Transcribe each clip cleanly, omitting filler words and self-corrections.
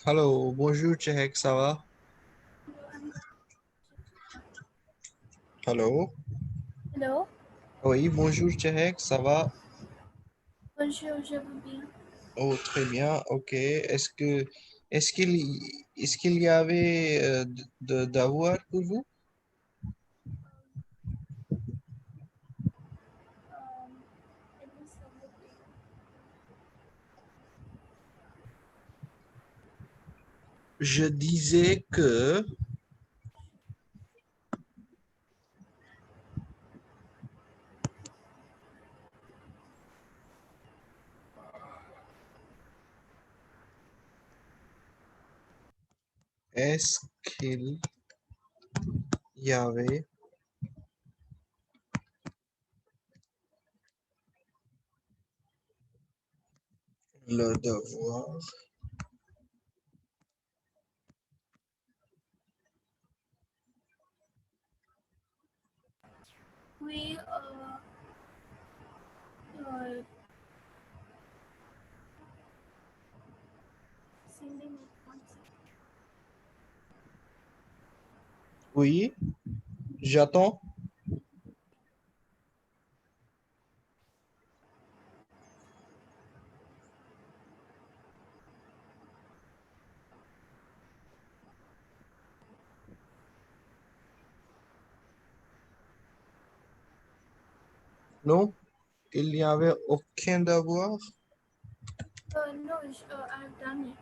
Hello, bonjour Chehek, ça va? Hello. Hello, Oui, bonjour Chehek, ça va? bonjour, je vais bien. Oh, très bien, ok. Est-ce qu'il y avait d'avoir pour vous? It is something. Je disais que est-ce qu'il y avait le devoir? We uh, sending one second. Oui, j'attends. Non, il n'y avait aucun devoir. No, I've done it.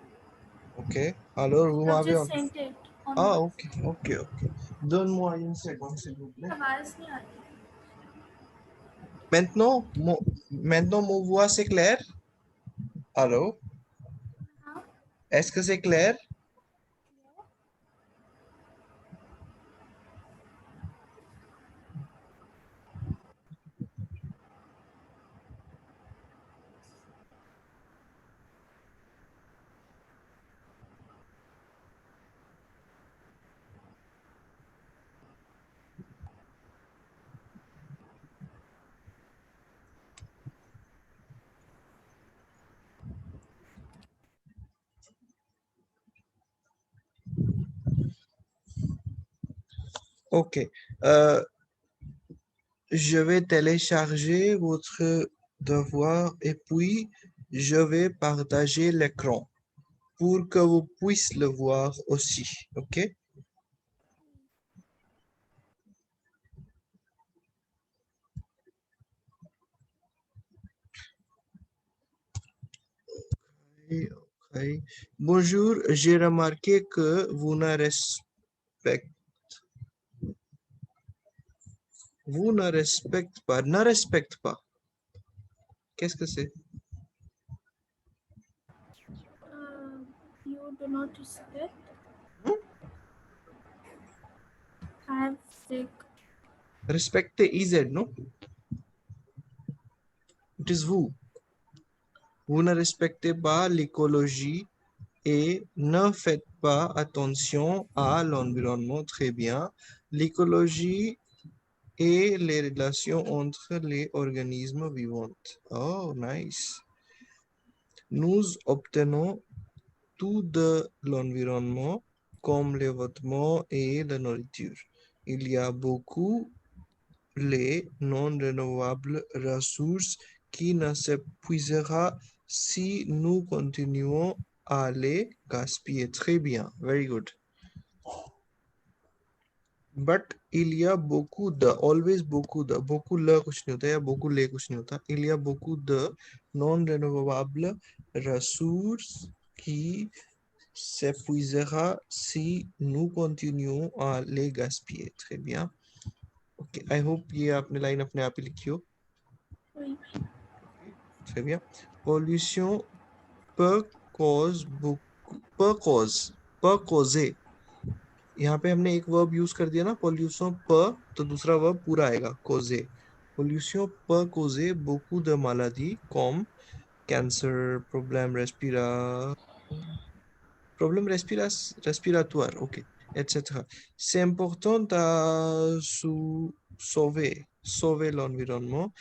Ok, alors vous I've m'avez... just sent it on Ah, WhatsApp. ok, ok, ok. Donne-moi une seconde, s'il vous plaît. आवाज नहीं आ रही. Maintenant, mon voix, c'est clair? Allô? हाँ, Est-ce que c'est clair? Ok. Euh, je vais télécharger votre devoir et puis je vais partager l'écran pour que vous puissiez le voir aussi. Ok? Ok. Bonjour, j'ai remarqué que vous ne respectez pas. Qu'est-ce que c'est? you do not respect. Hmm? I have sick. Respecter IZ, non? It is vous. Vous ne respectez pas l'écologie et ne faites pas attention à l'environnement. Très bien. L'écologie et les relations entre les organismes vivants. Oh, nice. Nous obtenons tout de l'environnement comme les vêtements et la nourriture. Il y a beaucoup les non renouvelables ressources qui ne s'épuisera si nous continuons à les gaspiller. Très bien. Very good. But il y a beaucoup de, always beaucoup le कुछ नहीं होता या beaucoup ले कुछ नहीं होता. Il y a beaucoup de non renouvelables ressources qui s'épuisera si nous continuons à les gaspiller. Très bien. Okay. I hope ये आपने लाइन अपने आप ही लिखी हो. Oui. Très bien. Pollution peut cause beaucoup, peut causer. यहाँ पे हमने एक वर्ब यूज कर दिया ना pollution peut तो दूसरा वर्ब पूरा आएगा causer. Pollution peut causer beaucoup de maladies comme cancer, problème respiratoire, ok, etc. C'est important à sauver l'environnement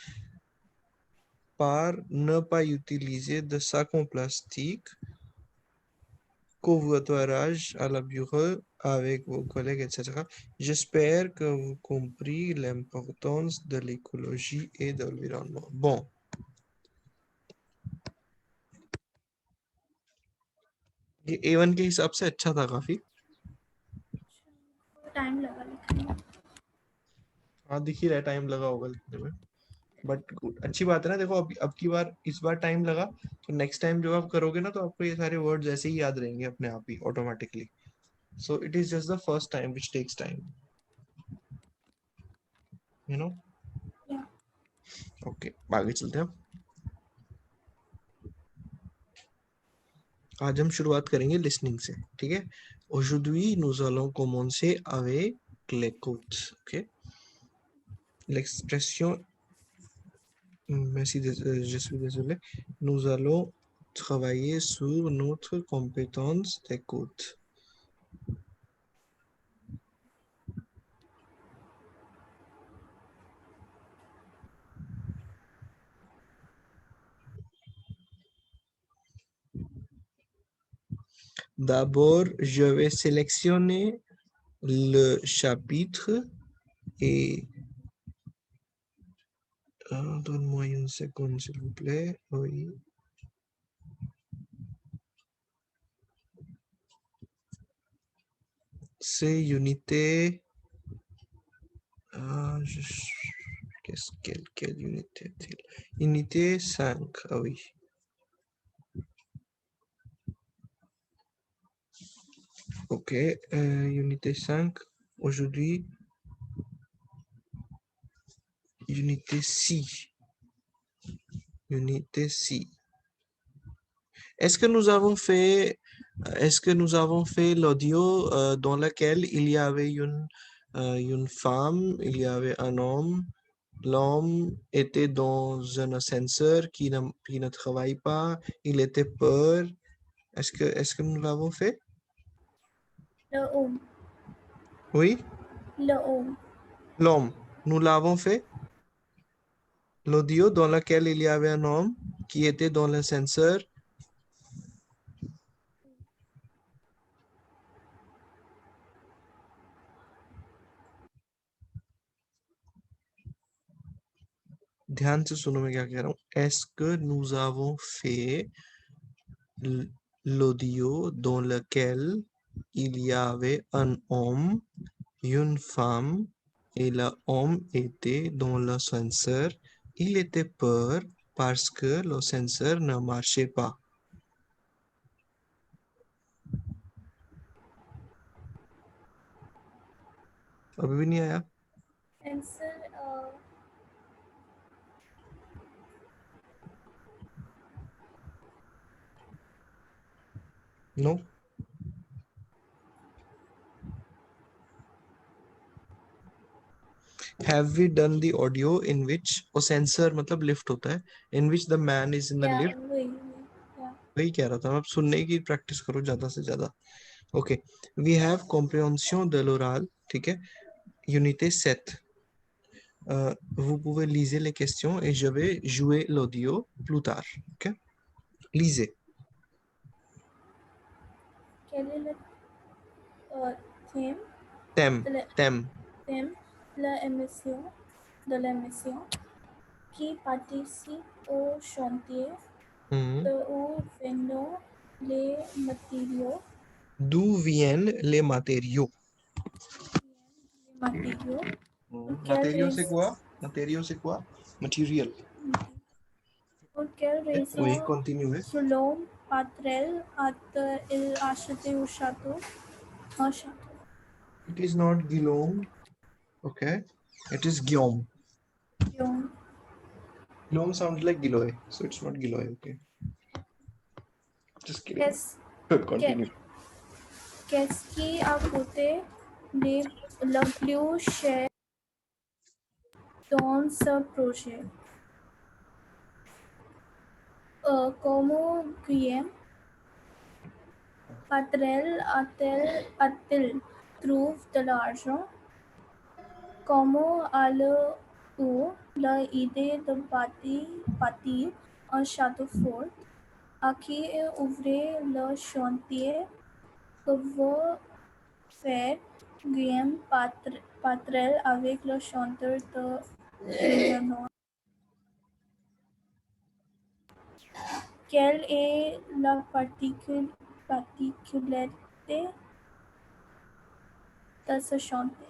par ne pas utiliser de sacs en plastique covoiturage à la bureau avec vos collègues, etc. J'espère que vous compris l'importance de l'écologie et de l'environnement. Bon. ये A1 के हिसाब से अच्छा था काफी. Time लगा लिखने में. हाँ दिख ही रहा है टाइम लगा होगा लिखने में. बट अच्छी बात है ना. देखो अब की बार इस बार टाइम लगा तो नेक्स्ट टाइम जब आप करोगे ना तो आपको ये सारे वर्ड्स ऐसे ही याद रहेंगे अपने आप ही automatically. So it is just the first time which takes time, you know. Yeah. Okay आगे चलते हैं. आज हम शुरुआत करेंगे लिसनिंग से. ठीक है. Aujourd'hui nous allons commencer avec l'écoute. Ok. L'expression, je suis désolé, nous allons travailler sur notre compétence d'écoute. D'abord, je vais sélectionner le chapitre et donne-moi une seconde s'il vous plaît. Oui. C'est unité. Quelle unité est-il? Unité 5. Ah oui. Ok. Unité 5. Aujourd'hui, unité 6. Unité 6. Est-ce que nous avons fait l'audio dans lequel il y avait une femme, il y avait un homme, l'homme était dans un ascenseur qui ne travaille pas, il était peur. Est-ce que nous l'avons fait? Le homme. Oui, Le homme. l'homme. Nous l'avons fait. L'audio dans lequel il y avait un homme qui était dans l'ascenseur. ध्यान से सुनो मैं क्या कह रहा हूँ. Est-ce que nous avons fait l'audio dans lequel il y avait un homme, une femme et l'homme était dans l'ascenseur. Il était peur parce que l'ascenseur ne marchait pas. अभी भी नहीं आया. Answer. No. Have we done the audio in which ascensor मतलब lift होता है, in which the man is in the Yeah. lift? Yeah. वही कह रहा था मैं. अब सुनने की प्रैक्टिस करो ज्यादा से ज्यादा. Okay. We have compréhension de l'oral. ठीक है. Unité 7. Vous pouvez lire les questions et je vais jouer l'audio plus tard. Ok? Lisez. Quel est le thème? Thème. Thème. Thème de l'émission qui participe au chantier Mhm. d'où viennent les matériaux. D'où viennent les matériaux? Pour quelle Matériaux c'est raison? quoi? Matériaux c'est quoi? Material. Pour quelle raison Oui, continuez. Selon Patrel a-t-il acheté un château? It is not Guillaume. Okay. It is Guillaume. Guillaume. Guillaume sounds like Giloy, so it's not Giloy. Okay. Just kidding. Continue. Qu'est-ce qui a coûté le plus cher dans ce projet? Comment Guillaume Patrel a-t-il trouvé de l'argent? Comment a-t-il l'idée de bâtir un château fort? À qui est ouvert le chantier? Que fait Guillaume Patrel avec le chanteur de Illinois? Quelle est la particularité de ce chanteur?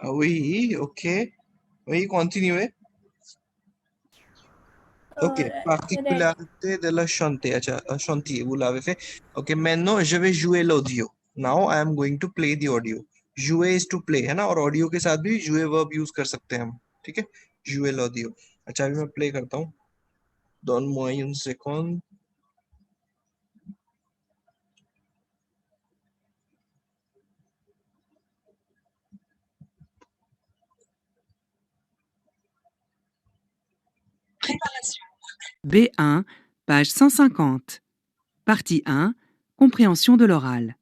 Oui, ok. Oui, continuez. Ok, particularité de la chantier. अच्छा, chantier, vous l'avez fait. Ok, maintenant je vais jouer l'audio. Now I am going to play the audio. jouer is to play है ना, और audio के साथ भी jouer verb use कर सकते हैं हम. ठीक है, jouer l'audio. अच्छा, अभी मैं प्ले करता हूँ. Donne-moi une seconde. B1, page 150. Partie 1, compréhension de l'oral.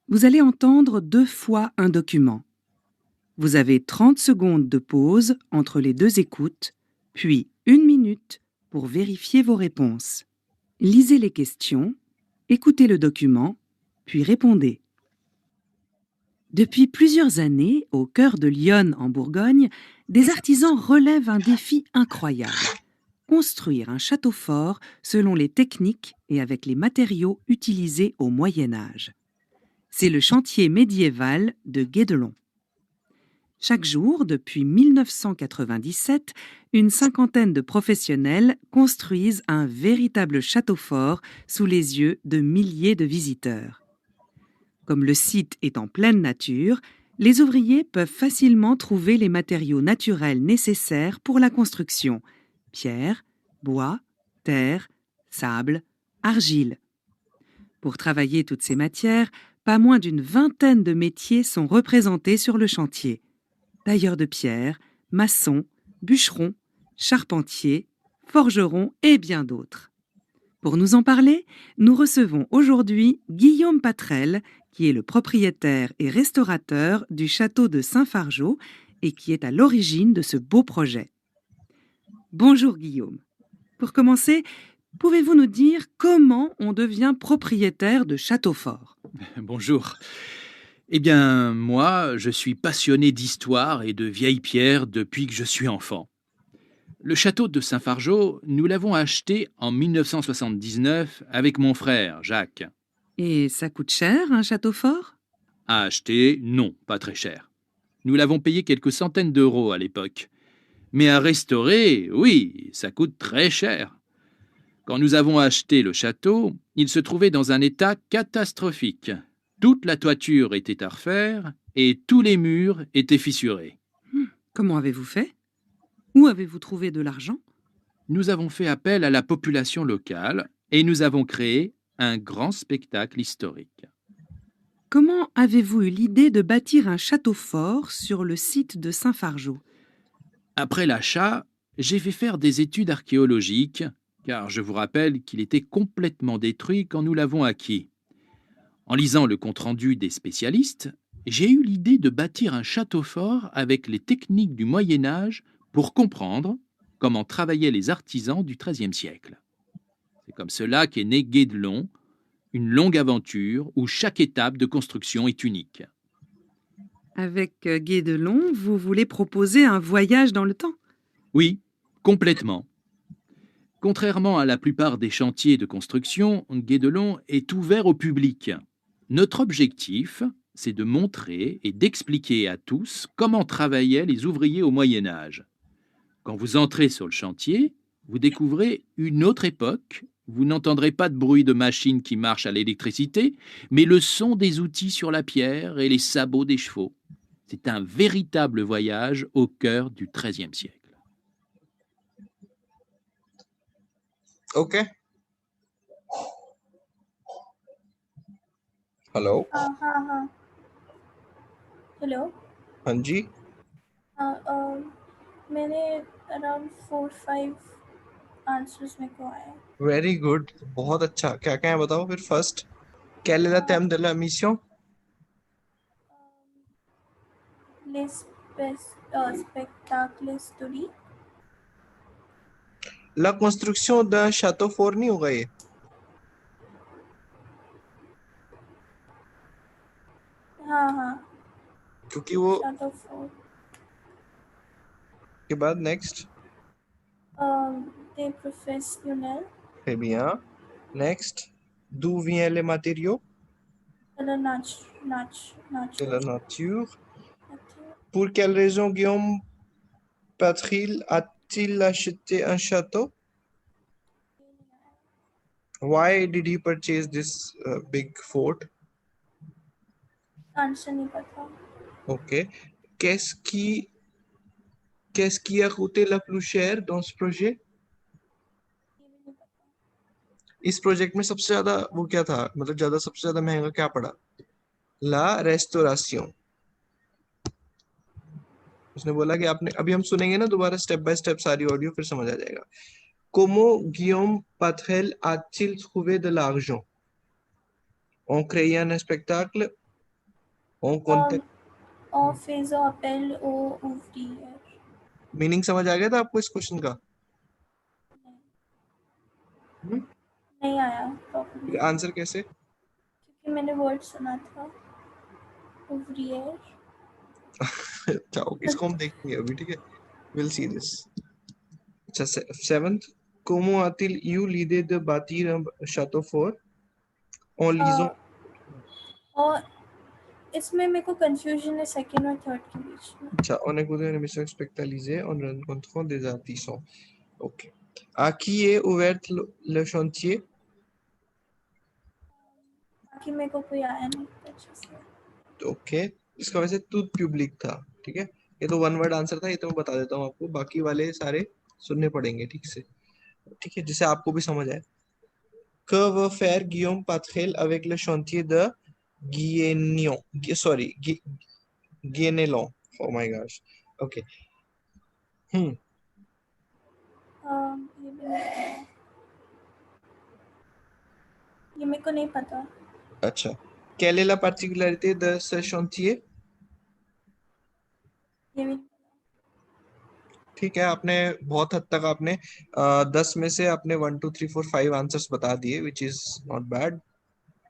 Vous allez entendre 2 fois un document. Vous avez 30 secondes de pause entre les 2 écoutes, puis 1 minute pour vérifier vos réponses. Lisez les questions, écoutez le document, puis répondez. Depuis plusieurs années, au cœur de Lyon en Bourgogne, des artisans relèvent un défi incroyable. Construire un château fort selon les techniques et avec les matériaux utilisés au Moyen Âge. C'est le chantier médiéval de Guédelon. Chaque jour, depuis 1997, une cinquantaine de professionnels construisent un véritable château fort sous les yeux de milliers de visiteurs. Comme le site est en pleine nature, les ouvriers peuvent facilement trouver les matériaux naturels nécessaires pour la construction: pierre, bois, terre, sable, argile. Pour travailler toutes ces matières, pas moins d'une vingtaine de métiers sont représentés sur le chantier: tailleurs de pierre, maçons, bûcherons, charpentiers, forgerons et bien d'autres. Pour nous en parler, nous recevons aujourd'hui Guillaume Patrel, qui est le propriétaire et restaurateur du château de Saint-Fargeau et qui est à l'origine de ce beau projet. Bonjour Guillaume. Pour commencer, pouvez-vous nous dire comment on devient propriétaire de château fort? Bonjour. Eh bien, moi, je suis passionné d'histoire et de vieilles pierres depuis que je suis enfant. Le château de Saint-Fargeau, nous l'avons acheté en 1979 avec mon frère, Jacques. Et ça coûte cher, un château fort? À acheter, non, pas très cher. Nous l'avons payé quelques centaines d'euros à l'époque. Mais à restaurer, oui, ça coûte très cher. Quand nous avons acheté le château, il se trouvait dans un état catastrophique. Toute la toiture était à refaire et tous les murs étaient fissurés. Comment avez-vous fait? Où avez-vous trouvé de l'argent? Nous avons fait appel à la population locale et nous avons créé un grand spectacle historique. Comment avez-vous eu l'idée de bâtir un château fort sur le site de Saint-Fargeau? Après l'achat, j'ai fait faire des études archéologiques, car je vous rappelle qu'il était complètement détruit quand nous l'avons acquis. En lisant le compte-rendu des spécialistes, j'ai eu l'idée de bâtir un château fort avec les techniques du Moyen Âge pour comprendre comment travaillaient les artisans du XIIIe siècle. C'est comme cela qu'est né Guédelon, une longue aventure où chaque étape de construction est unique. Avec Guédelon, vous voulez proposer un voyage dans le temps? Oui, complètement. Contrairement à la plupart des chantiers de construction, Guédelon est ouvert au public. Notre objectif, c'est de montrer et d'expliquer à tous comment travaillaient les ouvriers au Moyen Âge. Quand vous entrez sur le chantier, vous découvrez une autre époque. Vous n'entendrez pas de bruit de machines qui marchent à l'électricité, mais le son des outils sur la pierre et les sabots des chevaux. C'est un véritable voyage au cœur du XIIIe siècle. Okay. Hello. हाँ. Hello. हाँ जी. मैंने around 4-5 answers मेरे को आए. Very good. बहुत अच्छा. क्या क्या है बताओ फिर. First, quelle est la thème de la mission? Les spectacles historiques. La construction d'un château fort नहीं होगा ये, हाँ हाँ, क्योंकि वो shadow fort. के बाद next Des professionnels très bien. Next, d'où vient les matériaux? de la De la nature. nature. Pour quelle raison Guillaume Patril a-t-il acheté un château? Why did he purchase this big fort? Answer नहीं पता. Ok. Qu'est-ce qui a coûté le plus cher dans ce projet? ये भी नहीं पता. इस project में सबसे ज्यादा वो क्या था, मतलब ज्यादा सबसे ज्यादा महंगा क्या पड़ा? ला रेस्टोरेशन. उसने बोला कि आपने, अभी हम सुनेंगे ना दोबारा स्टेप बाय स्टेप सारी ऑडियो, फिर समझ आ जाएगा. Comment Guillaume Patrel a-t-il trouvé de l'argent? En créant un spectacle, en compte. En faisant appel aux ouvriers. Meaning समझ आ गया था आपको इस क्वेश्चन का? नहीं आया प्रॉपर्ली, आंसर कैसे? क्योंकि मैंने वर्ड सुना था ouvrier. जाओ, इसको हम देखेंगे अभी, ठीक है. Will see this. अच्छा, seventh. Comment a-t-il eu l'idée de bâtir un château fort en lisant? और इसमें मेरे को कंफ्यूजन है सेकंड और थर्ड के बीच में. अच्छा, on écoute une émission spectalisée en rencontrant des artisans. Ok. À qui est ouvert le chantier? बाकी मेरे को कोई आया नहीं अच्छे से. ओके. इसका वैसे टूथ पब्लिक था, ठीक है. ये तो वन वर्ड आंसर था, ये तो मैं बता देता हूँ आपको, बाकी वाले सारे सुनने पड़ेंगे ठीक से, ठीक है, जिससे आपको भी समझ आए. Que veut faire Guillaume Patrel avec le chantier de Guénéon? Sorry, Guénelon. Oh my gosh. Okay. ये भी नहीं पता. ये मेरे को नहीं पता. अच्छा. Quelle est la particularité de ce chantier? ये भी ठीक है, आपने बहुत हद तक आपने 10 में से आपने 1 2 3 4 5 आंसर्स बता दिए, विच इज नॉट बैड.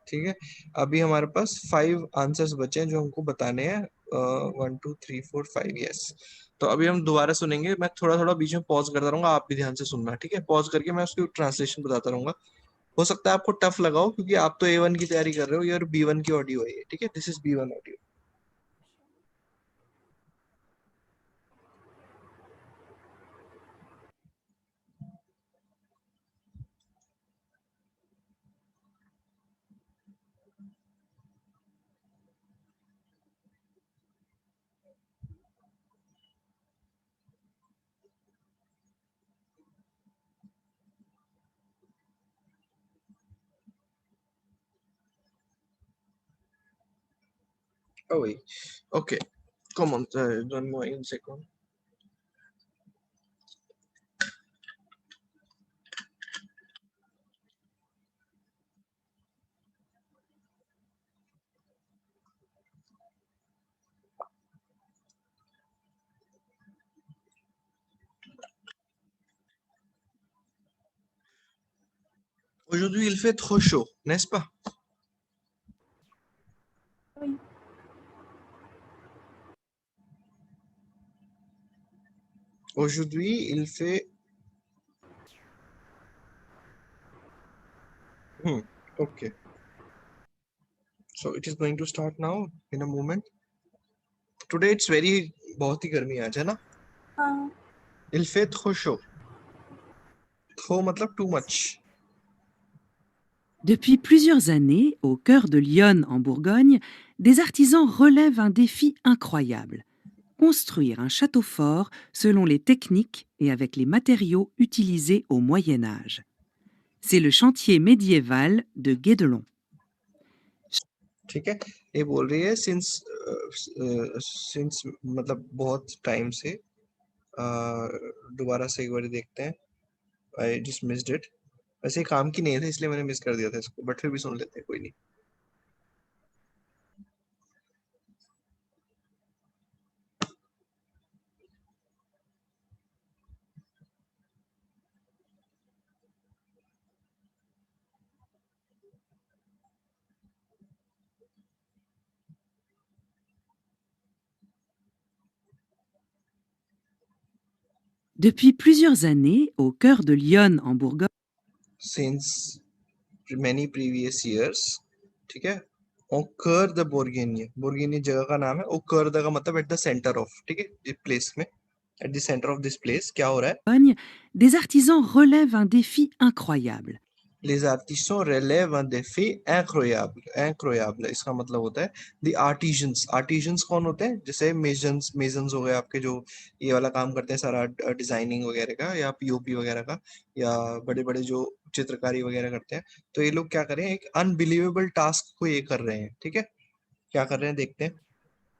ठीक है. अभी हमारे पास 5 आंसर्स बचे हैं जो हमको बताने हैं. 1 2 3 4 5, यस. तो अभी हम दोबारा सुनेंगे, मैं थोड़ा थोड़ा बीच में पॉज करता रहूंगा, आप भी ध्यान से सुनना, ठीक है. पॉज करके मैं उसकी ट्रांसलेशन बताता रहूंगा. हो सकता है आपको टफ लगाओ, क्योंकि आप तो A1 की तैयारी कर रहे हो, ये और B1 की ऑडियो है ये, ठीक है. This is B1 audio. Oh oui. Ok. Comment? Donne-moi une seconde. Aujourd'hui, il fait trop chaud, n'est-ce pas? oui. Aujourd'hui, il fait... Okay. So it is going to start now in a moment. Today it's very... बहुत ही गर्मी आज है ना? हाँ. Il fait trop chaud. Trop मतलब too much. Depuis plusieurs années, au cœur de Lyon, en Bourgogne, des artisans relèvent un défi incroyable. Construire un château fort selon les techniques et avec les matériaux utilisés au Moyen Âge. C'est le chantier médiéval de Guédelon. ठीक है. ये बोल रही है since मतलब बहुत time से. दोबारा से एक बार देखते हैं. I just missed it. वैसे काम की नहीं था इसलिए मैंने मिस कर दिया था इसको, बट फिर भी सुन लेते हैं, कोई नहीं. Depuis plusieurs années, au cœur de Lyon, en Bourgogne, since many previous years, ठीक है, au cœur de Bourgogne, Bourgogne जगह का नाम है, au cœur का मतलब at the center of, ठीक है, इस place में, at the center of this place, क्या हो रहा है? des artisans relèvent un défi incroyable. Les artisans relèvent un défi incroyable, incroyable, इसका मतलब होता है the artisans, artisans कौन होते हैं? जैसे masons हो गए आपके जो ये वाला काम करते हैं सारा डिजाइनिंग वगैरह का या पीओपी वगैरह का या बड़े बड़े जो चित्रकारी वगैरह करते हैं, तो ये लोग क्या कर रहे हैं, एक अनबिलीवेबल टास्क को ये कर रहे हैं, ठीक है, क्या कर रहे हैं देखते हैं.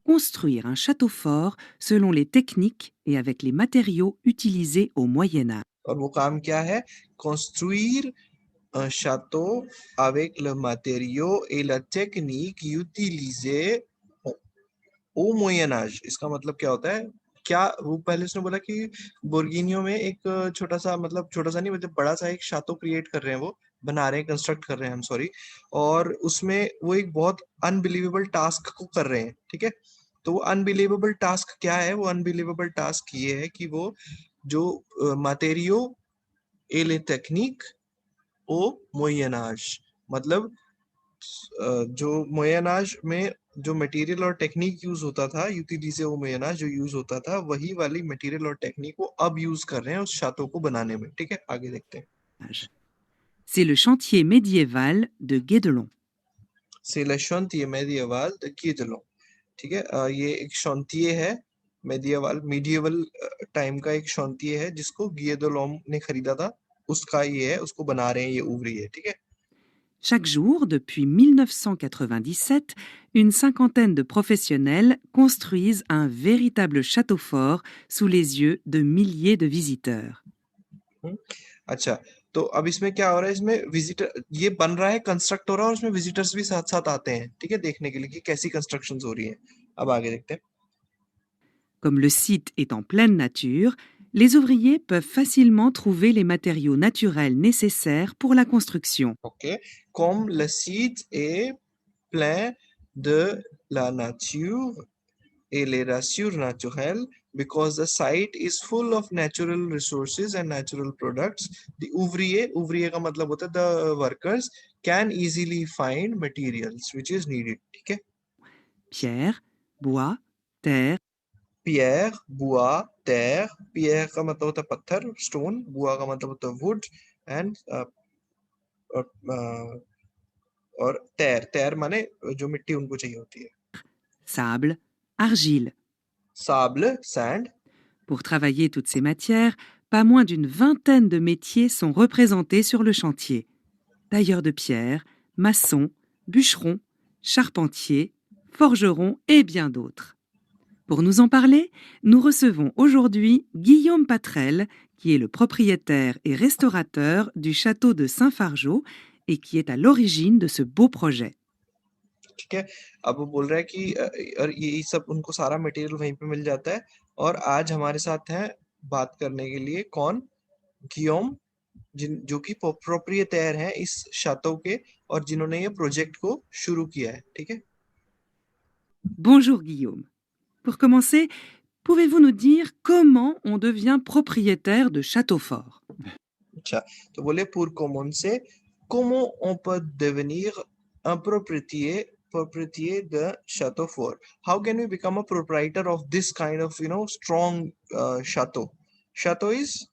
Construire un château fort selon les techniques et avec les matériaux utilisés au Moyen Âge. और वो काम क्या है? construire un château avec le matériau et la technique utilisée au Moyen Âge. इसका मतलब क्या होता है? क्या वो पहले उसने बोला कि बोर्गिनियो में एक छोटा सा, मतलब छोटा सा नहीं, मतलब बड़ा सा एक शातो क्रिएट कर रहे हैं, वो बना रहे हैं, कंस्ट्रक्ट कर रहे हैं, हम सॉरी, और उसमें वो एक बहुत अनबिलीवेबल टास्क को कर रहे हैं, ठीक है. तो वो अनबिलीवेबल टास्क क्या है? वो अनबिलीवेबल टास्क ये है कि वो जो मटेरियो et les techniques au Moyen Âge, मतलब जो मोयन आज में जो मटेरियल और टेक्निक यूज होता था, यूटिलिजे ओ मोयन आज जो यूज होता था, वही वाली मटेरियल और टेक्निक को अब यूज कर रहे हैं उस शातों को बनाने में, ठीक है, आगे देखते हैं. C'est le chantier médiéval de Guédelon. C'est le chantier médiéval de Guédelon, ठीक है. ये एक chantier है medieval टाइम का एक chantier है जिसको Guédelon ने खरीदा था, उसका ये है, उसको बना रहे हैं ये ouvrier, ठीक है. Chaque jour, depuis 1997, une cinquantaine de professionnels construisent un véritable château fort sous les yeux de milliers de visiteurs. अच्छा, तो अब इसमें क्या हो रहा है, इसमें विजिटर ये बन रहा है, कंस्ट्रक्ट हो रहा है, और इसमें विजिटर्स भी साथ साथ आते हैं, ठीक है, देखने के लिए कि कैसी कंस्ट्रक्शंस हो रही हैं. अब आगे देखते हैं. Comme le site est en pleine nature, les ouvriers peuvent facilement trouver les matériaux naturels nécessaires pour la construction. Ok, comme le site est plein de la nature et les ressources naturelles, because the site is full of natural resources and natural products, the ouvrier का मतलब होता है the workers can easily find materials which is needed, ठीक है. Pierre, bois, terre, pierre, bois, terre. Pierre का मतलब होता है पत्थर, stone. bois का मतलब होता है wood, and और terre माने जो मिट्टी उनको चाहिए होती है. sable, argile. Sable, sand. Pour travailler toutes ces matières, pas moins d'une vingtaine de métiers sont représentés sur le chantier. Tailleurs de pierre, maçons, bûcherons, charpentiers, forgerons et bien d'autres. Pour nous en parler, nous recevons aujourd'hui Guillaume Patrel, qui est le propriétaire et restaurateur du château de Saint-Fargeau et qui est à l'origine de ce beau projet. ठीक है, अब वो बोल रहा है कि और ये सब उनको सारा मटेरियल वहीं पे मिल जाता है, और आज हमारे साथ हैं बात करने के लिए कौन? गियोम, जो कि प्रोप्रिएटर हैं इस शातो के और जिन्होंने ये प्रोजेक्ट को शुरू किया है, ठीक है. Bonjour Guillaume. Pour commencer, pouvez-vous nous dire comment on devient propriétaire de château fort? अच्छा, तो बोले pour commencer, comment on peut devenir un propriétaire de château fort? How can we become a proprietor of this kind of, strong chateau? Chateau is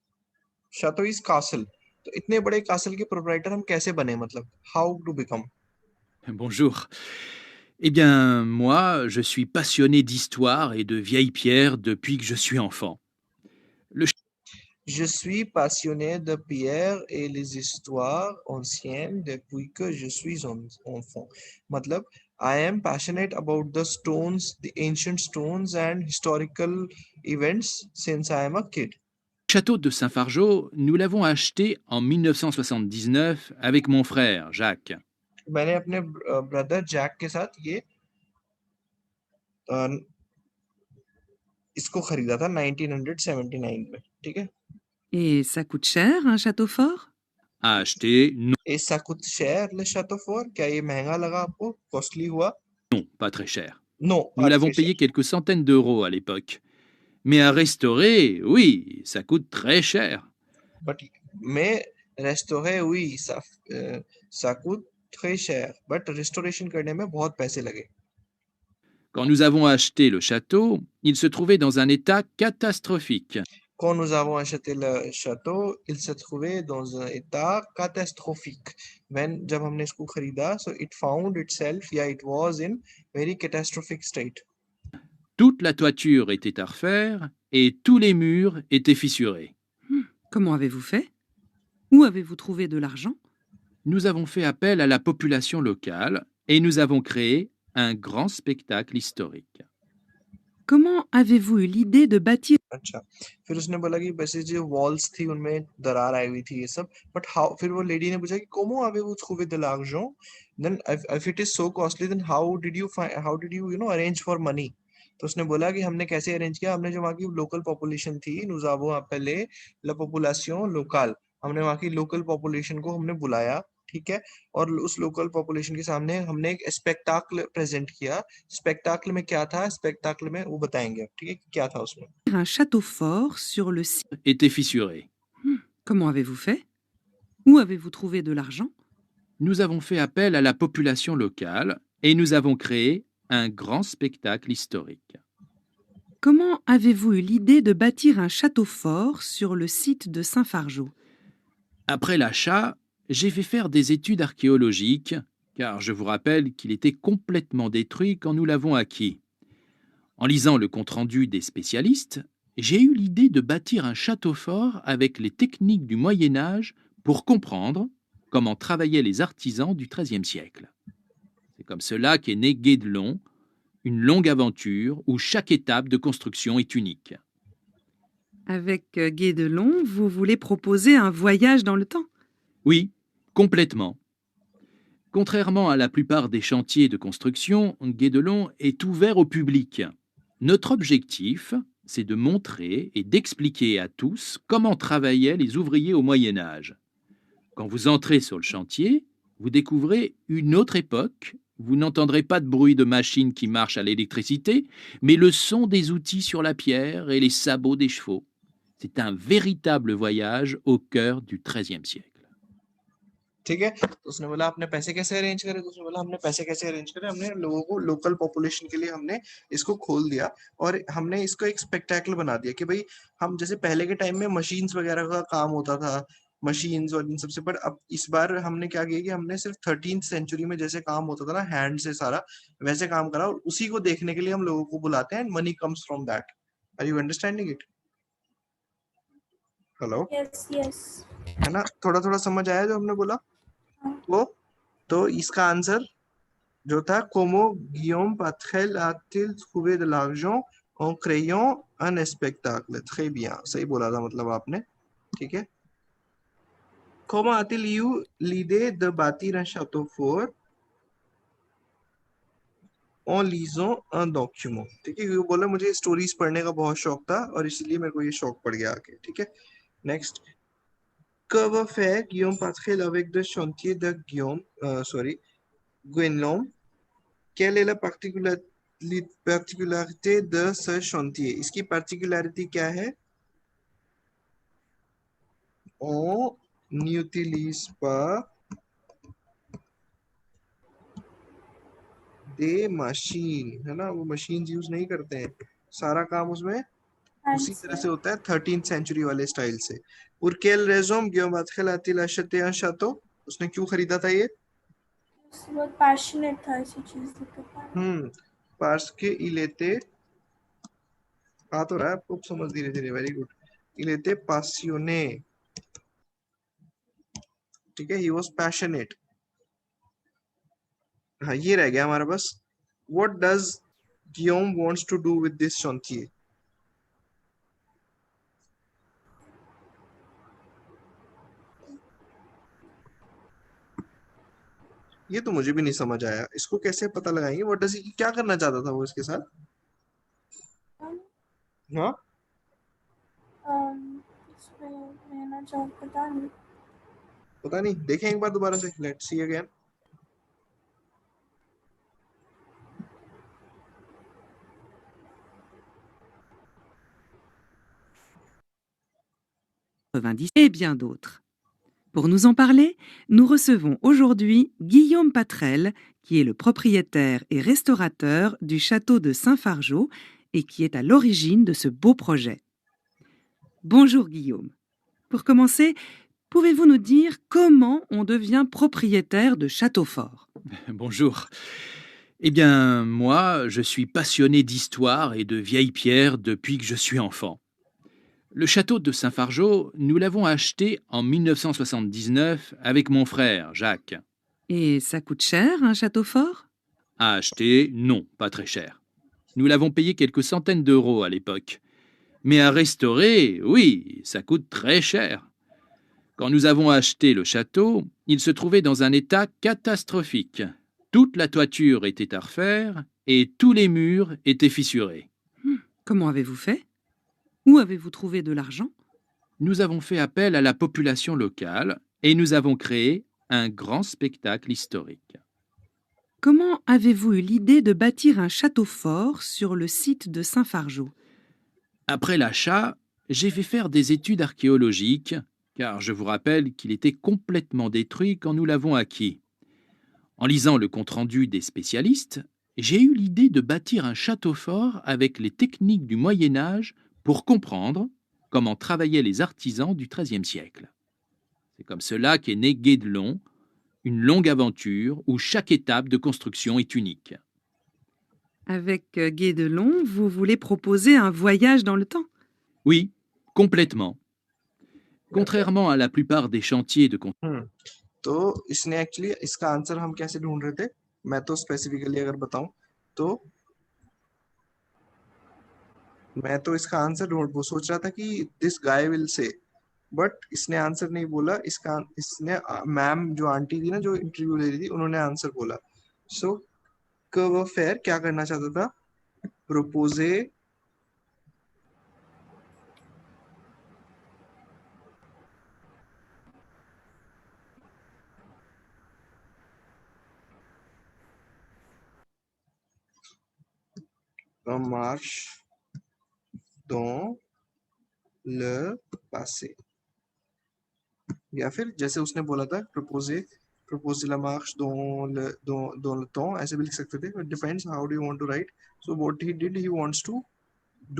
castle. तो इतने बड़े castle के proprietor हम कैसे बने, मतलब how to become? Bonjour. Eh bien, moi, je suis passionné d'histoire et de vieilles pierres depuis que je suis enfant. Je suis passionné de pierre et les histoires anciennes depuis que je suis enfant. मतलब I am passionate about the stones, the ancient stones and historical events since I am a kid. Le château de Saint-Fargeau, nous l'avons acheté en 1979 avec mon frère, Jacques. मैंने अपने brother Jack के साथ ये इसको खरीदा था 1979 में, ठीक है. Et ça coûte cher, un château fort? À acheter, non, Et ça coûte cher le château fort? क्या ये महंगा लगा आपको? कॉस्टली हुआ? pas très cher. Non, Nous pas l'avons très cher. payé quelques centaines d'euros à l'époque. Mais à restaurer, oui, ça coûte très cher. But mais restaurer oui ça coûte très cher, but restoration करने में बहुत पैसे लगे. Quand nous avons acheté le château, il se trouvait dans un état catastrophique. Quand nous avons acheté le château, il se trouvait dans un état catastrophique. जब हमने इसको खरीदा, so it found itself, yeah, it was in very catastrophic state. Toute la toiture était à refaire et tous les murs étaient fissurés. Comment avez-vous fait? Où avez-vous trouvé de l'argent? Nous avons fait appel à la population locale et nous avons créé un grand spectacle historique. Comment avez-vous eu l'idée de bâtir अच्छा, फिर उसने बोला कि वैसे जो walls थी उनमें दरार आई हुई थी ये सब, but how, फिर वो लेडी ने पूछा कि comment avez-vous trouvé de l'argent? Then if it is so costly, then how did you arrange for money? तो उसने बोला कि हमने कैसे अरेंज किया, हमने जो वहाँ की लोकल पॉपुलेशन थी, nous avons appelé la population locale, हमने वहाँ की लोकल पॉपुलेशन को हमने बुलाया, ठीक है, और उस लोकल पॉपुलेशन के सामने हमने एक स्पेक्टाकल प्रेजेंट किया. स्पेक्टाकल में क्या था, स्पेक्टाकल में वो बताएंगे, ठीक है, क्या था उसमें. un château fort sur le site? Étaient fissurés. Comment avez-vous fait? Où avez-vous trouvé de l'argent? Nous avons fait appel à la population locale et nous avons créé un grand spectacle historique. Comment avez-vous eu l'idée de bâtir un château fort sur le site de Saint-Fargeau? Après l'achat, j'ai fait faire des études archéologiques, car je vous rappelle qu'il était complètement détruit quand nous l'avons acquis. En lisant le compte-rendu des spécialistes, j'ai eu l'idée de bâtir un château fort avec les techniques du Moyen Âge pour comprendre comment travaillaient les artisans du XIIIe siècle. C'est comme cela qu'est né Guédelon, une longue aventure où chaque étape de construction est unique. Avec Guédelon, vous voulez proposer un voyage dans le temps? Oui, complètement. Contrairement à la plupart des chantiers de construction, Guédelon est ouvert au public. Notre objectif, c'est de montrer et d'expliquer à tous comment travaillaient les ouvriers au Moyen Âge. Quand vous entrez sur le chantier, vous découvrez une autre époque. Vous n'entendrez pas de bruit de machines qui marchent à l'électricité, mais le son des outils sur la pierre et les sabots des chevaux. C'est un véritable voyage au cœur du XIIIe siècle. ठीक है, तो उसने बोला आपने पैसे कैसे arrange करे, तो उसने बोला हमने पैसे कैसे अरेंज करे, हमने लोगों को लोकल पॉपुलेशन के लिए हमने इसको खोल दिया और हमने इसको एक स्पेक्टेकल बना दिया कि भाई हम जैसे पहले के टाइम में मशीन्स वगैरह का काम होता था, मशीन्स और इन सबसे, पर अब इस बार हमने क्या किया कि हमने सिर्फ 13th सेंचुरी में जैसे काम होता था ना हैंड से सारा, वैसे काम करा और उसी को देखने के लिए हम लोगों को बुलाते हैं. Money comes from that. Are you understanding it? Hello, yes. है ना, थोड़ा थोड़ा समझ आया जो हमने बोला? तो इसका आंसर जो था como Guillaume Patrel a-t-il trouvé de l'argent en créant un spectacle. très bien, सही बोला था मतलब आपने, ठीक है. Comment a-t-il eu l'idée de bâtir un château fort en lisant un document? ठीक है, क्योंकि बोला मुझे स्टोरीज पढ़ने का बहुत शौक था और इसलिए मेरे को ये शौक पड़ गया आके, ठीक है. Next, que va faire Guillaume Patrel avec le chantier de Guédelon? Quelle est la particularité de ce chantier? इसकी particularité क्या है? On n'utilise pas des machines, है ना, वो machines यूज नहीं करते हैं, सारा काम उसमें उसी तरह से होता है 13th सेंचुरी वाले स्टाइल से. Pour quelle raison Guillaume Patrel a-t-il acheté un château? उसने क्यों खरीदा था ये? बहुत पैशनेट था इसी चीज के. parce que il était, आ तो रहा है आपको समझ धीरे धीरे, very good. il était passionné, ठीक है, he was passionate. हाँ, ये रह गया हमारे पास. what does Guillaume wants to do with this chantier? ये तो मुझे भी नहीं समझ आया, इसको कैसे पता लगाएंगे? व्हाट डज ही, क्या करना चाहता था वो इसके साथ? हाँ, पता नहीं, देखें एक बार दोबारा से. Let's see again. 90 et bien d'autres. Pour nous en parler, nous recevons aujourd'hui Guillaume Patrel, qui est le propriétaire et restaurateur du château de Saint-Fargeau et qui est à l'origine de ce beau projet. Bonjour Guillaume. Pour commencer, pouvez-vous nous dire comment on devient propriétaire de château fort? Bonjour. Eh bien, moi, je suis passionné d'histoire et de vieilles pierres depuis que je suis enfant. Le château de Saint-Fargeau, nous l'avons acheté en 1979 avec mon frère, Jacques. Et ça coûte cher, un château fort? À acheter, non, pas très cher. Nous l'avons payé quelques centaines d'euros à l'époque. Mais à restaurer, oui, ça coûte très cher. Quand nous avons acheté le château, il se trouvait dans un état catastrophique. Toute la toiture était à refaire et tous les murs étaient fissurés. Comment avez-vous fait? Où avez-vous trouvé de l'argent? Nous avons fait appel à la population locale et nous avons créé un grand spectacle historique. Comment avez-vous eu l'idée de bâtir un château fort sur le site de Saint-Fargeau? Après l'achat, j'ai fait faire des études archéologiques, car je vous rappelle qu'il était complètement détruit quand nous l'avons acquis. En lisant le compte-rendu des spécialistes, j'ai eu l'idée de bâtir un château fort avec les techniques du Moyen Âge pour comprendre comment travaillaient les artisans du XIIIe siècle. C'est comme cela qu'est né Guédelon, une longue aventure où chaque étape de construction est unique. Avec Guédelon, vous voulez proposer un voyage dans le temps? Oui, complètement. Contrairement à la plupart des chantiers de construction, तो इसने actually इसका answer हम कैसे ढूंढ रहे थे, मैं तो स्पेसिफिकली अगर बताऊं तो मैं तो इसका आंसर वो सोच रहा था कि this guy will say, but इसने आंसर नहीं बोला। इसने मैम जो आंटी थी ना जो इंटरव्यू ले रही थी उन्होंने आंसर बोला। सो कर्व फेयर क्या करना चाहता था? प्रपोजे marche dans le passé, या फिर जैसे उसने बोला था propose la marche dans le temps, ऐसे भी लिख सकते थे। It depends how do you want to write. So what he did, he wants to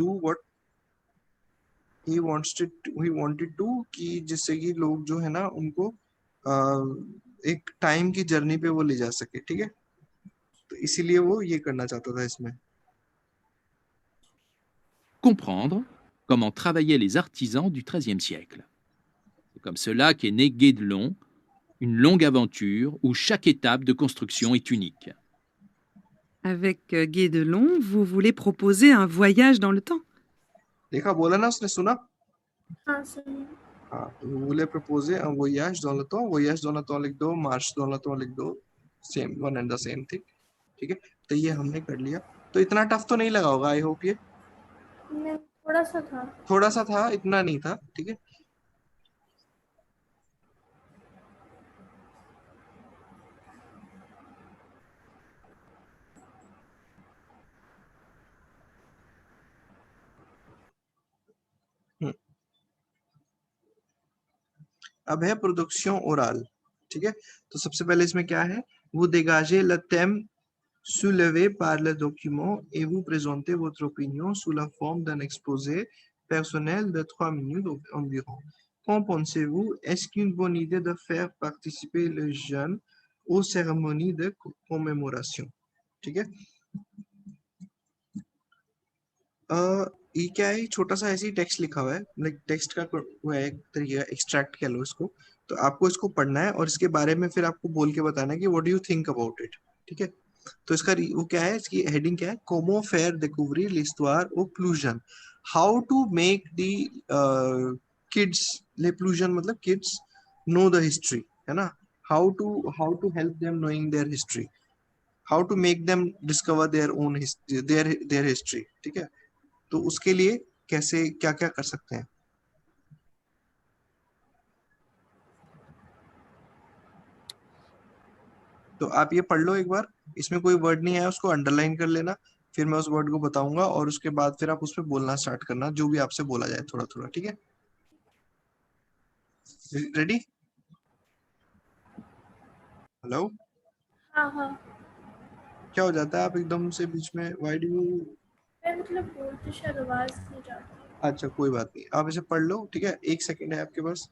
do what he wanted to, कि जिससे कि लोग जो है ना उनको एक टाइम की जर्नी पे वो ले जा सके, ठीक है? तो इसीलिए वो ये करना चाहता था इसमें। comprendre comment travaillaient les artisans du XIIIe siècle. C'est comme cela qu'est né Guédelon, une longue aventure où chaque étape de construction est unique. Avec Guédelon, vous voulez proposer un voyage dans le temps? देखा, बोला ना उसने, सुना? हाँ सही। हाँ, तो vous voulez proposer un voyage dans le temps, voyage dans le temps लिख दो, marche dans le temps लिख दो, same one and the same thing, ठीक है? तो ये हमने कर लिया। तो इतना टफ तो नहीं लगा होगा, आई होप। ये नहीं, थोड़ा सा था, इतना नहीं था, ठीक है? अब है प्रोडक्शन ओरल, ठीक है? तो सबसे पहले इसमें क्या है? vous dégagez le thème soulevé par le document et vous présentez votre opinion sous la forme d'un exposé personnel de 3 minutes environ. Qu'en pensez-vous? Est-ce qu'une bonne idée de faire participer les jeunes aux cérémonies de commémoration? ठीक है? ये क्या है? छोटा सा ऐसे ही text लिखा हुआ है, लाइक टेक्स्ट का वो है एक तरीके का, एक्सट्रैक्ट कह लो इसको। तो आपको इसको पढ़ना है और इसके बारे में फिर आपको बोल के बताना है कि what do you think about it, ठीक है? तो इसका वो क्या है, इसकी हेडिंग क्या है? कोमो फेयर découvrir l'histoire au plus jeunes, how to make the kids, ले plus jeunes मतलब किड्स नो द हिस्ट्री, है ना? How to help them knowing their history, how to make them discover their own history, their history, ठीक है? तो उसके लिए कैसे क्या क्या कर सकते हैं? तो आप ये पढ़ लो एक बार, इसमें कोई वर्ड नहीं आया उसको अंडरलाइन कर लेना, फिर मैं उस वर्ड को बताऊंगा और उसके बाद फिर आप उस पर बोलना स्टार्ट करना, जो भी आपसे बोला जाए थोड़ा थोड़ा, ठीक है? रेडी? हेलो, हाँ हाँ, क्या हो जाता है आप एकदम से बीच में? Why do you? मैं मतलब बोलते शायद आवाज़ नहीं जाती। अच्छा कोई बात नहीं, आप इसे पढ़ लो, ठीक है? 1 सेकंड है आपके पास।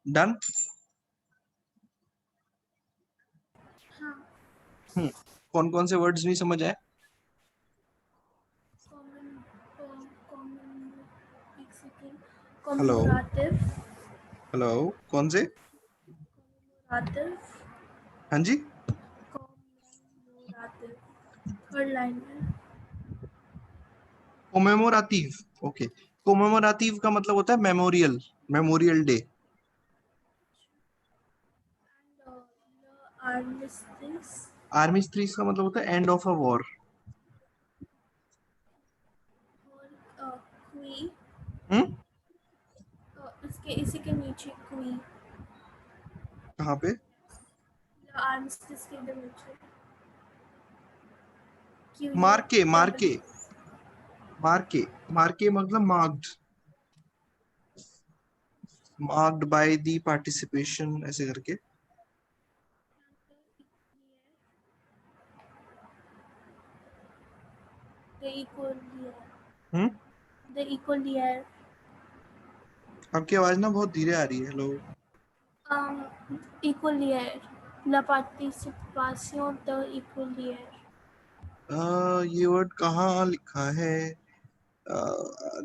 डन? हाँ कौन कौन से वर्ड्स नहीं समझ आए? कॉमन एक सेकेंड हेलो कॉमेमोरेटिव हेलो, कौन से? कॉमेमोरेटिव हाँ जी, कॉमेमोरेटिव थर्ड लाइन में कोमेमोराटिव। ओके, कोमेमोराटिव का मतलब होता है मेमोरियल, मेमोरियल डे। आर्मिस्टिस आर्मिस्ट्रीज का मतलब होता है एंड ऑफ अ वॉर। और क्वी हम्म, इसके इसी के नीचे क्वी कहाँ पे? आर्मिस्टिस के इधर नीचे क्यू मार्के मार्के मार्के मार्के मतलब marked, marked by the participation, ऐसे करके। The equal hmm, the equal year आपकी आवाज ना बहुत धीरे आ रही है। Hello, equal year la participación de equal year ये वर्ड कहाँ लिखा है?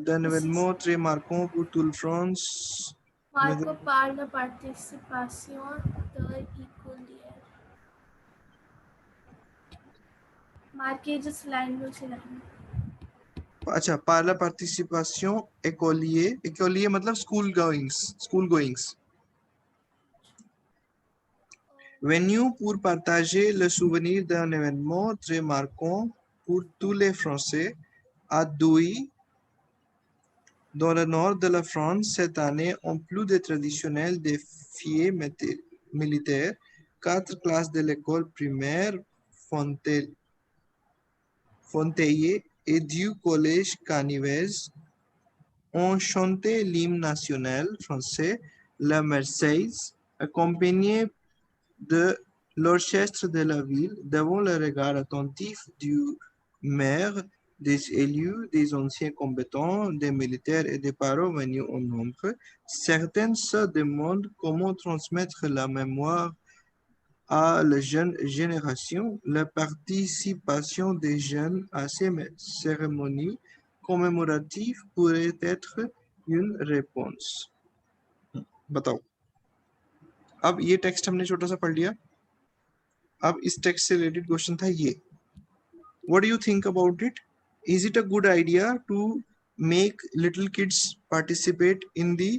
Denvenmo tre marcon pour tout France. marco para la participación de equal year marque just line लो से line अच्छा, par la participation écolier, écolier मतलब school goings. Venu pour partager le souvenir d'un événement très marquant pour tous les Français à Douai, dans le nord de la France, cette année, en plus des traditionnels défilés militaires, 4 classes de l'école primaire Fonteillé et du collège Canivez ont chanté l'hymne national français, la Marseillaise, accompagné de l'orchestre de la ville, devant le regard attentif du maire, des élus, des anciens combattants, des militaires et des parents venus en nombre. Certains se demandent comment transmettre la mémoire à la jeune génération. La participation des jeunes à ces cérémonies commémoratives pourrait être une réponse. बताओ, अब ये text हमने छोटा सा पढ़ लिया। अब इस टेक्स्ट से रिलेटेड क्वेश्चन था ये, what do you think about it? Is it a good idea to make little kids participate in the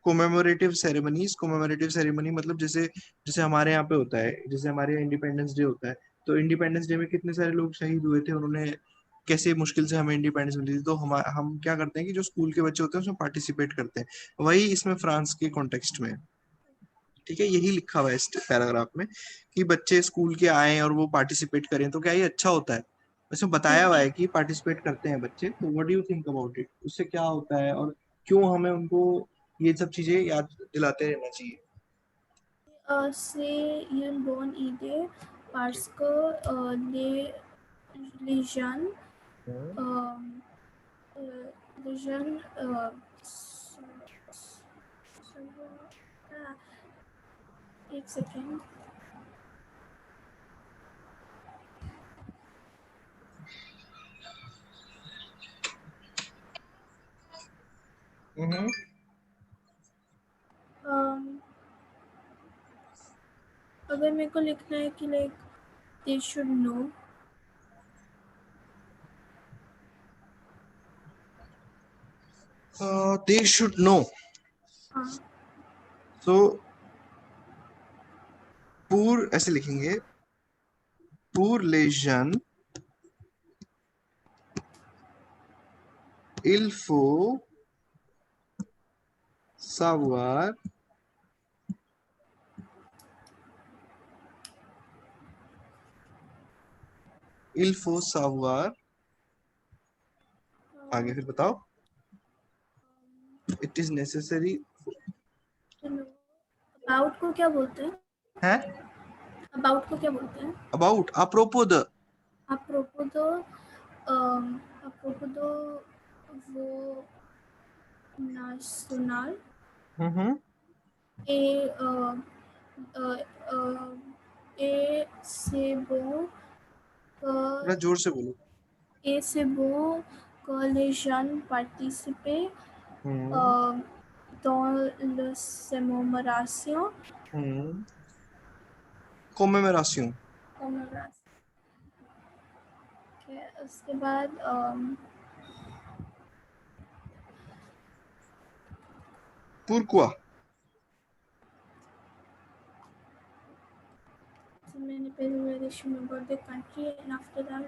commemorative ceremonies? Commemorative ceremony मतलब जैसे जैसे हमारे यहाँ पे होता है, जैसे हमारे यहाँ इंडिपेंडेंस डे होता है, तो इंडिपेंडेंस डे में कितने सारे लोग शहीद हुए थे, उन्होंने कैसे मुश्किल से हमें इंडिपेंडेंस मिली थी, तो हम क्या करते हैं कि जो स्कूल के बच्चे होते हैं उसमें पार्टिसिपेट करते हैं। वही इसमें फ्रांस के कॉन्टेक्स्ट में, ठीक है, यही लिखा हुआ है इस पैराग्राफ में कि बच्चे स्कूल के आए और वो पार्टिसिपेट करें, तो क्या ये अच्छा होता है? इसमें बताया हुआ है कि पार्टिसिपेट करते हैं बच्चे, तो what do you think about it? उससे क्या होता है और क्यों हमें उनको ये सब चीजें याद दिलाते रहना चाहिए? c'est une bonne idée parce que les jeunes euh, les jeunes ah, एक सेकेंड अगर मेरे को लिखना है कि like they should know they should know, हाँ सो pour ऐसे लिखेंगे, pour les jeunes il faut savoir आगे फिर बताओ, इट इज नेसेसरी अबाउट को क्या बोलते हैं है, अबाउट को क्या बोलते हैं अबाउट अप्रोपो द, अप्रोपो दो वो nacional हम्म et et c'est bon थोड़ा que जोर से बोलो। et c'est bon que les jeunes participent हम्म dans le commémoration हम्म commemoration commémoration के उसके बाद pourquoi so मैंने पहले relation about the country and after that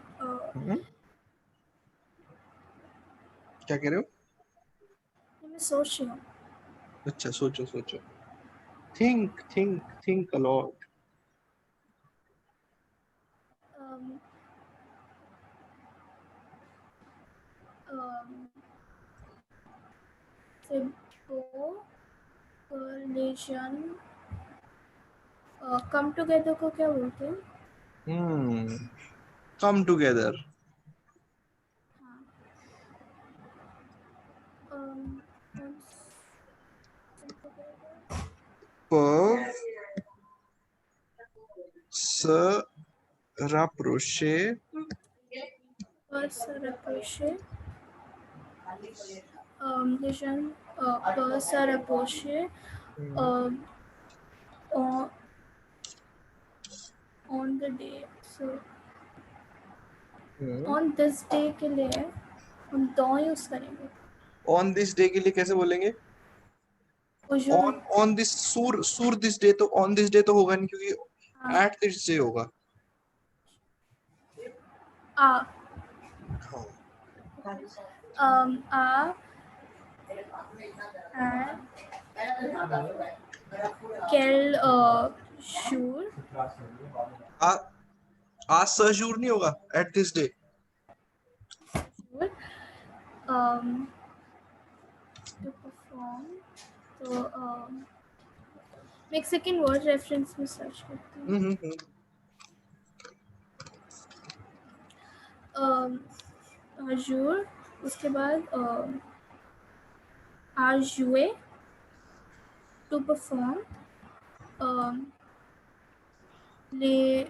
क्या कह रहे हो? मैं सोच रही हूँ अच्छा सोचो सोचो, think a lot. c'est beau que les jeunes come together को क्या बोलते हैं? come together. Peuvent se rapprocher Se rapprocher. Les jeunes peuvent se rapprocher on, on the day. So, on this day के लिए हम दो यूज करेंगे. on this day के लिए कैसे बोलेंगे? Aujourd'hui. on this sur this day, तो on this day तो होगा नहीं क्योंकि at this day होगा. आ quel jour आज सजूर नहीं होगा at this day. to perform. तो मैं एक सेकेंड वर्ड रेफरेंस में सर्च करती हूँ. jour उसके बाद à jouer to perform les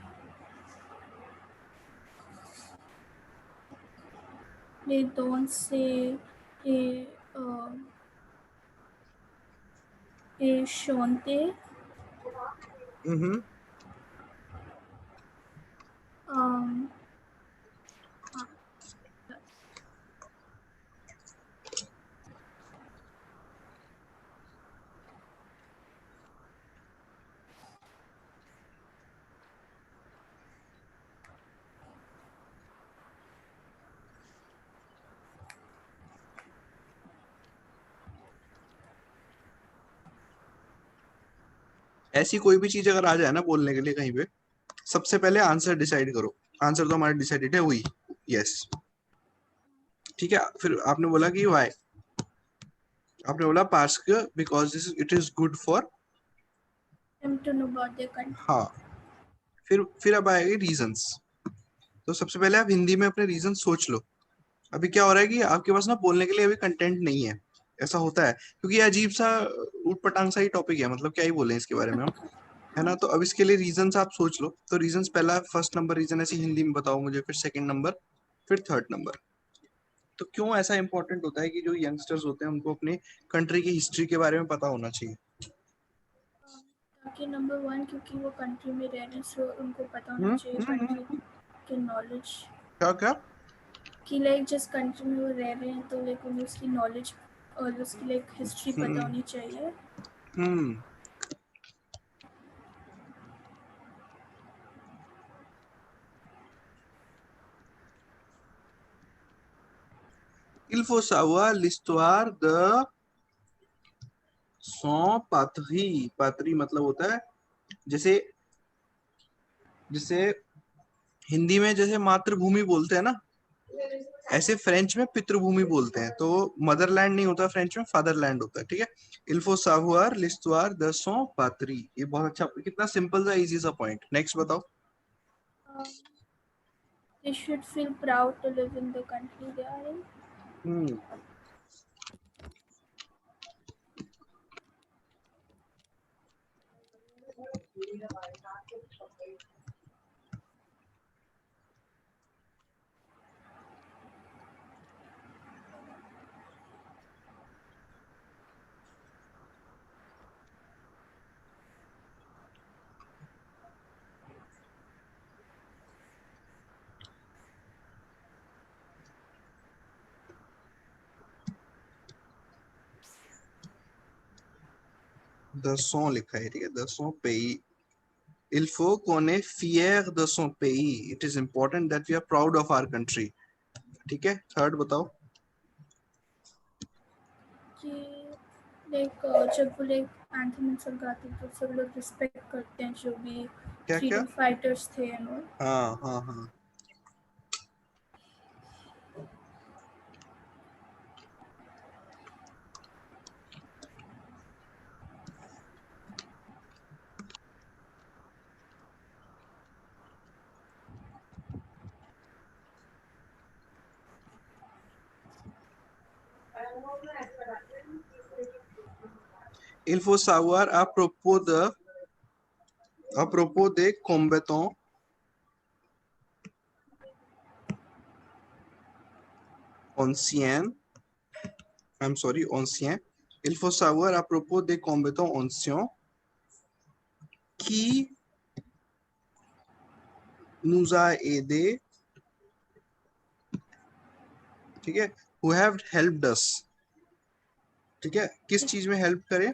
danser et chanter ऐसी कोई भी चीज अगर आ जाए ना बोलने के लिए कहीं पे, सबसे पहले आंसर डिसाइड करो. आंसर तो हमारा डिसाइडेड है, हुई यस. ठीक है, फिर आपने बोला कि वाई, आपने बोला पास के because this it is good for. them to know about their country. हाँ, फिर अब आएगी रीजंस. तो सबसे पहले आप हिंदी में अपने रीजन सोच लो. अभी क्या हो रहा है कि आपके पास ना बोलने के लिए अभी कंटेंट नहीं है. ऐसा होता है क्योंकि ये अजीब सा उटपटांग सा ही टॉपिक है, मतलब क्या ही बोले इसके बारे में हम, है ना. तो अब इसके लिए रीजंस आप सोच लो. तो रीजंस पहला फर्स्ट नंबर रीजन ऐसे हिंदी में बताओ मुझे, फिर सेकंड नंबर, फिर थर्ड नंबर. तो क्यों ऐसा इंपॉर्टेंट होता है कि जो यंगस्टर्स होते हैं उनको अपने कंट्री की हिस्ट्री के बारे में पता होना चाहिए? ताकि नंबर 1 क्योंकि वो कंट्री में रह रहे हैं, सो उनको पता होना चाहिए कंट्री के नॉलेज. क्या क्या कि लाइक जिस कंट्री में वो रह रहे हैं तो लाइक उन्हें उसकी नॉलेज और उसकी लाइक हिस्ट्री पता होनी चाहिए. Il faut savoir l'histoire de son patrie. patrie मतलब होता है जैसे जैसे हिंदी में जैसे मातृभूमि बोलते हैं ना, ऐसे फ्रेंच में पितृभूमि बोलते हैं. तो मदरलैंड नहीं होता फ्रेंच में, फादरलैंड होता है. ठीक है, il faut savoir l'histoire de son patrie. ये बहुत अच्छा, कितना सिंपल सा इजी सा पॉइंट. नेक्स्ट बताओ. They should feel proud to live in the country they are in. de son लिखा है, ठीक है, de son pays. Il faut qu'on est fier de son pays. It is important that we are proud of our country. ठीक है, third बताओ. कि like जब वो लाइक एंथम सब गाते हैं तो सब लोग रिस्पेक्ट करते हैं जो भी क्या क्या? फ्रीडम फाइटर्स थे एंड ऑल. हाँ हाँ हाँ. Il faut savoir à propos des combattants anciens. I'm sorry, anciens. Il faut savoir à propos des combattants anciens qui nous a aidé, ठीक है, who have helped us. ठीक है, किस चीज में हेल्प करे?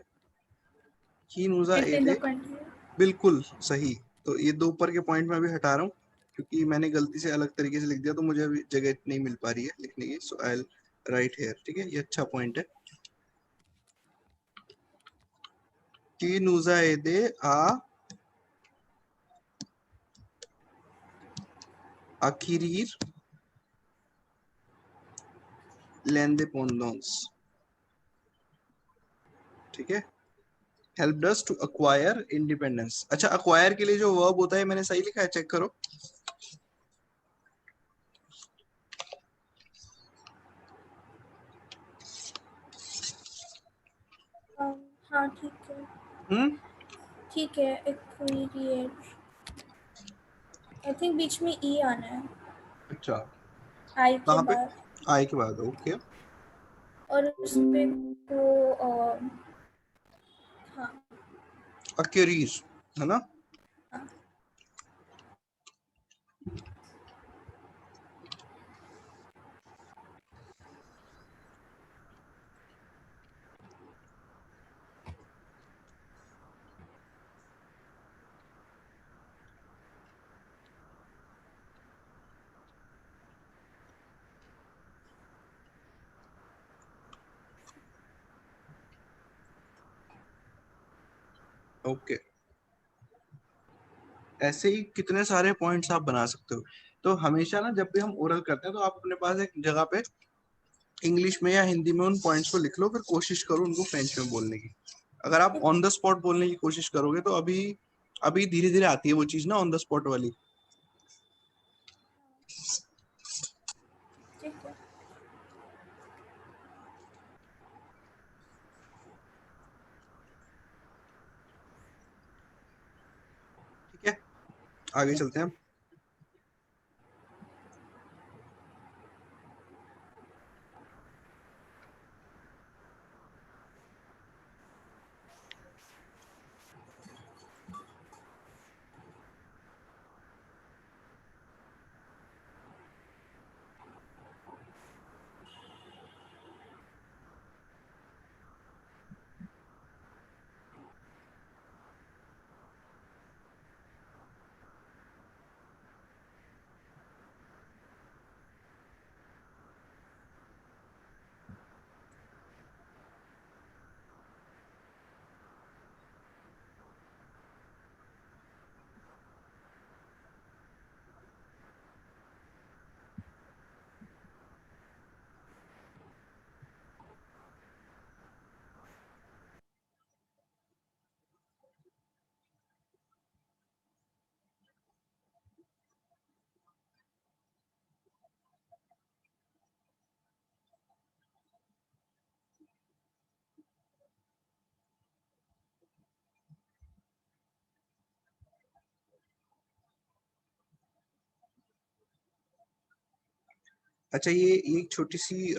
qui nous a in the aidé. Country. बिल्कुल सही. तो ये दो ऊपर के पॉइंट में अभी हटा रहा हूँ क्योंकि मैंने गलती से अलग तरीके से लिख दिया, तो मुझे अभी जगह नहीं मिल पा रही है लिखने की. सो आई विल राइट हियर. ठीक है, ये अच्छा पॉइंट है. qui nous a aidé à acquérir l'indépendance. ठीक है, helped us to acquire independence. अच्छा, acquire के लिए जो verb होता है मैंने सही लिखा है, चेक करो. हाँ ठीक है. ठीक है. एक्वायरिएट आई थिंक बीच में ई आना है अच्छा, आई के कहाँ पे? बाद. आई के बाद. ओके. और उस पे को हाँ acquérir है ना? हाँ. ओके. ऐसे ही कितने सारे पॉइंट्स आप बना सकते हो. तो हमेशा ना जब भी हम ओरल करते हैं तो आप अपने पास एक जगह पे इंग्लिश में या हिंदी में उन पॉइंट्स को लिख लो, फिर कोशिश करो उनको फ्रेंच में बोलने की. अगर आप ऑन द स्पॉट बोलने की कोशिश करोगे तो अभी अभी धीरे धीरे आती है वो चीज ना, ऑन द स्पॉट वाली. ठीक है. ठीक है, आगे चलते हैं. अच्छा, ये एक छोटी सी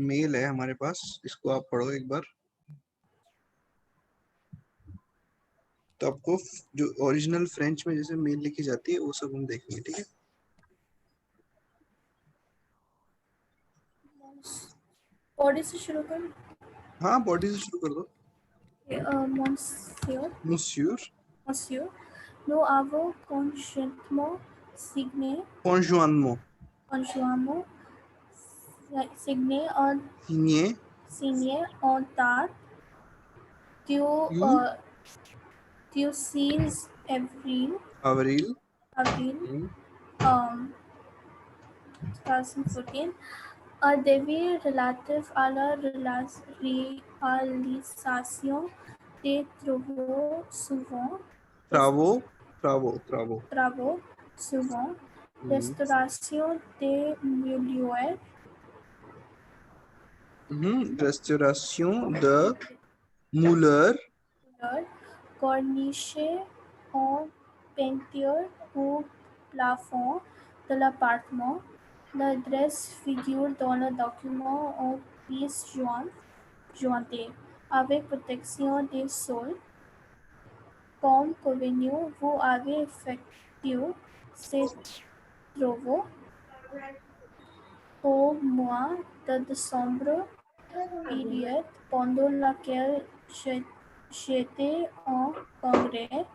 मेल है हमारे पास, इसको आप पढ़ो एक बार। तो आपको जो ओरिजिनल फ्रेंच में जैसे मेल लिखी जाती है वो सब हम देखेंगे, ठीक है। बॉडी से शुरू कर। हाँ, बॉडी से शुरू कर दो। Monsieur, Monsieur, Monsieur, nous avons conjointement signé conjointement, signé en signé date du du 6 avril avril avril 2014 un devis relatif à la réalisation des travaux suivants, restauration des milieux, restauration de mouleur, corniche en peinture au plafond de l'appartement. L'adresse figure dans le document en pièces jointées avec protection des sols. Comme convenu, vous avez effectué ces travaux au mois de décembre, période pendant laquelle j'étais en congrès.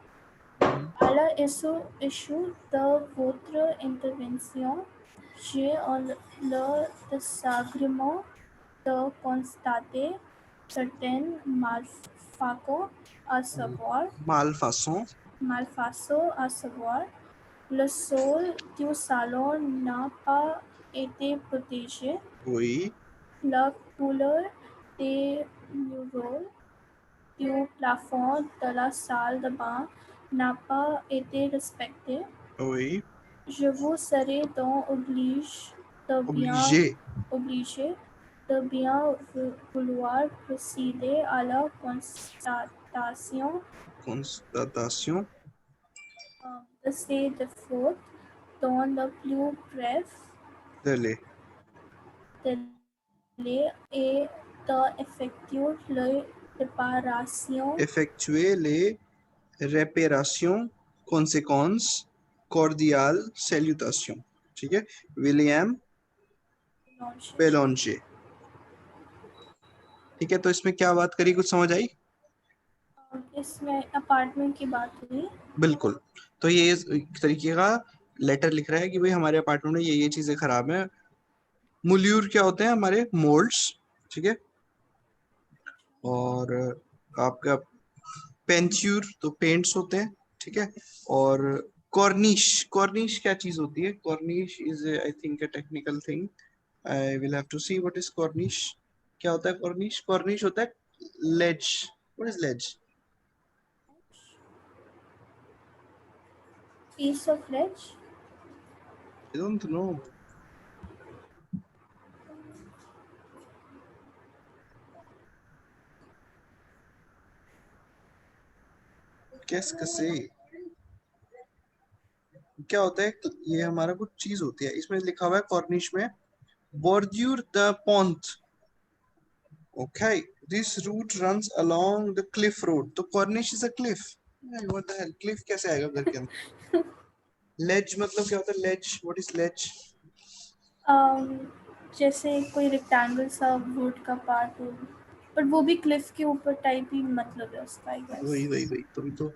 À l'issue de votre intervention, j'ai le désagrément de constater certaines malfaçons, à savoir le sol du salon n'a pas été protégé. Oui. La couleur des muraux du plafond de la salle de bain n'a pas été respectée. Oui. Je vous serai donc obligé de bien vouloir procéder à la constatation de ces défauts dans le plus bref délai et d'effectuer les réparations conséquences cordiales salutations, ठीक है। William बेलोंजे, ठीक है। तो इसमें क्या बात करी, कुछ समझ आई? इसमें अपार्टमेंट की बात हुई। बिल्कुल। तो ये इस तरीके का लेटर लिख रहा है कि भाई हमारे अपार्टमेंट में ये चीजें खराब हैं। मुल्यूर क्या होते हैं? हमारे मोल्ड्स, ठीक है। और आपका पेंच्यूर तो पेंट्स होते हैं, ठीक है। और कॉर्निश, कॉर्निश क्या चीज होती है? Cornice is I think a technical thing, I will have to see what is cornice. क्या होता है कॉर्निश? कॉर्निश होता है ledge. What is ledge? piece of ledge. I don't know. कैसे क्या होता है? ये हमारा कुछ चीज होती है, इसमें लिखा हुआ है कॉर्निश में bordure the pont. Okay, this route runs along the cliff road. तो Cornish is a cliff. What the hell? cliff कैसे आएगा घर के अंदर? ledge मतलब क्या होता है? ledge, what is ledge? जैसे कोई रेक्टेंगल सा वुड का पार्ट हो, पर वो भी क्लिफ के ऊपर टाइप ही मतलब है उसका, आई गेस। वही तुम तो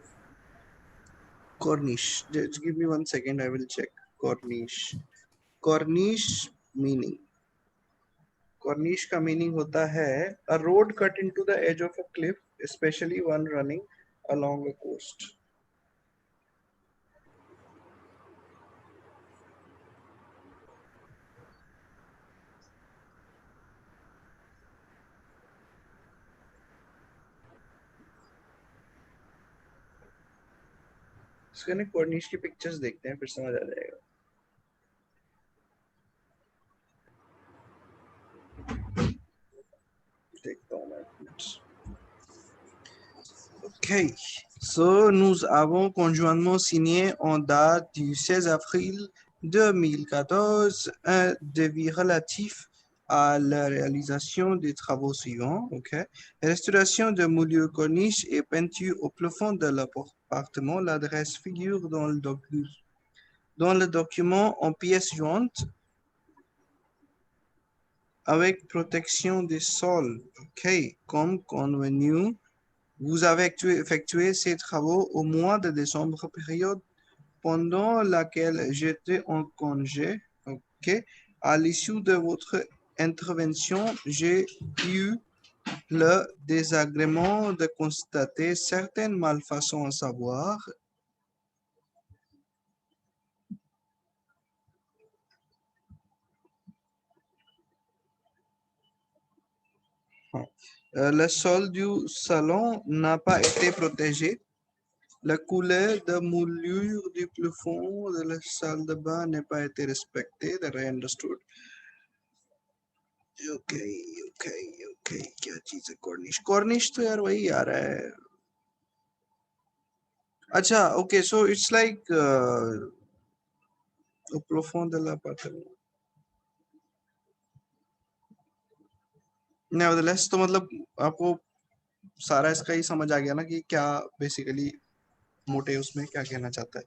Cornish, just give me 1 second, I will check. Cornish meaning, Cornish का मीनिंग होता है a road cut into the edge of a cliff, especially one running along a coast. इसके कॉर्निश की पिक्चर्स देखते हैं, फिर समझ आ जाएगा। देखता हूँ मैं। Okay, so nous avons conjointement signé en date du 16 avril 2014, un devis relatif à la réalisation des travaux suivants. Restauration de moulures corniches et peinture au plafond de l'appartement. L'adresse figure dans le document en pièces jointes avec protection des sols. Comme convenu, vous avez effectué ces travaux au mois de décembre, période pendant laquelle j'étais en congé. À l'issue de votre intervention, j'ai eu le désagrément de constater certaines malfaçons, à savoir le sol du salon n'a pas été protégé. La couleur de moulure du plafond de la salle de bain n'a pas été respectée. That I understood. Ok. क्या चीज है Cornish तो यार वही आ रहा है अच्छा okay so it's like au profond de l'appartement nevertheless तो मतलब आपको सारा इसका ही समझ आ गया ना कि क्या बेसिकली मोटे उसमें क्या कहना चाहता है